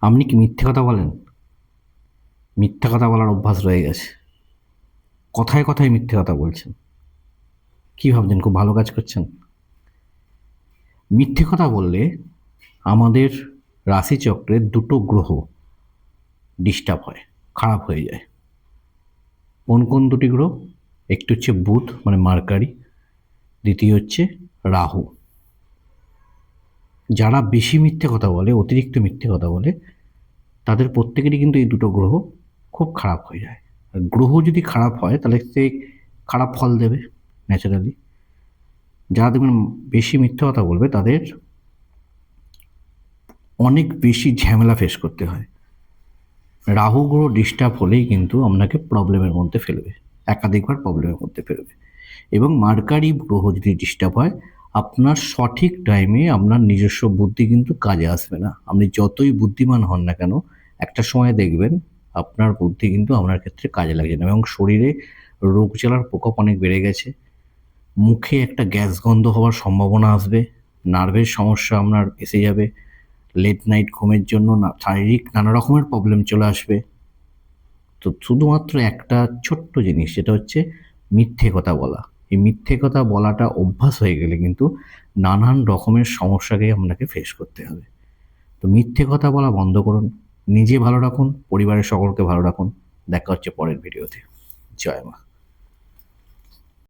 আপনি কি মিথ্যে কথা বলেন? মিথ্যা কথা বলার অভ্যাস রয়ে গেছে। কথায় কথায় মিথ্যে কথা বলছেন। কি ভাবছেন খুব ভালো কাজ করছেন? মিথ্যে কথা বললে আমাদের রাশিচক্রের দুটো গ্রহ ডিস্টার্ব হয়, খারাপ হয়ে যায়। কোন কোন দুটি গ্রহ? একটি হচ্ছে বুধ মানে মার্কারি, দ্বিতীয় হচ্ছে রাহু। যারা বেশি মিথ্যে কথা বলে, অতিরিক্ত মিথ্যে কথা বলে, তাদের প্রত্যেকেরই কিন্তু এই দুটো গ্রহ খুব খারাপ হয়ে যায়। আর গ্রহ যদি খারাপ হয় তাহলে সে খারাপ ফল দেবে ন্যাচারালি। যারা দেখবেন বেশি মিথ্যে কথা বলবে তাদের অনেক বেশি ঝামেলা ফেস করতে হয়। রাহু গ্রহ ডিস্টার্ব হলেই কিন্তু আপনাকে প্রবলেমের মধ্যে ফেলবে, একাধিকবার প্রবলেমের মধ্যে ফেলবে। এবং মার্কারি গ্রহ যদি ডিস্টার্ব হয়, আপনার সঠিক টাইমে আপনার নিজস্ব বুদ্ধি কিন্তু কাজে আসবে না। আপনি যতই বুদ্ধিমান হন না কেন, একটা সময় দেখবেন আপনার বুদ্ধি কিন্তু আপনার ক্ষেত্রে কাজে লাগছে না এবং শরীরে রোগ জ্বালার প্রকোপ অনেক বেড়ে গেছে। মুখে একটা গ্যাস গন্ধ হওয়ার সম্ভাবনা আসবে, নার্ভের সমস্যা আপনার এসে যাবে, লেট নাইট ঘুমের জন্য শারীরিক নানা রকমের প্রবলেম চলে আসবে। তো শুধুমাত্র একটা ছোট্ট জিনিস, সেটা হচ্ছে মিথ্যে কথা বলা। এই মিথ্যে কথা বলাটা অভ্যাস হয়ে গেলে কিন্তু নানান রকমের সমস্যাকে আপনাকে ফেস করতে হবে। তো মিথ্যে কথা বলা বন্ধ করুন, নিজে ভালো রাখুন, পরিবারের সকলকে ভালো রাখুন। দেখা হচ্ছে পরের ভিডিওতে। জয় মা।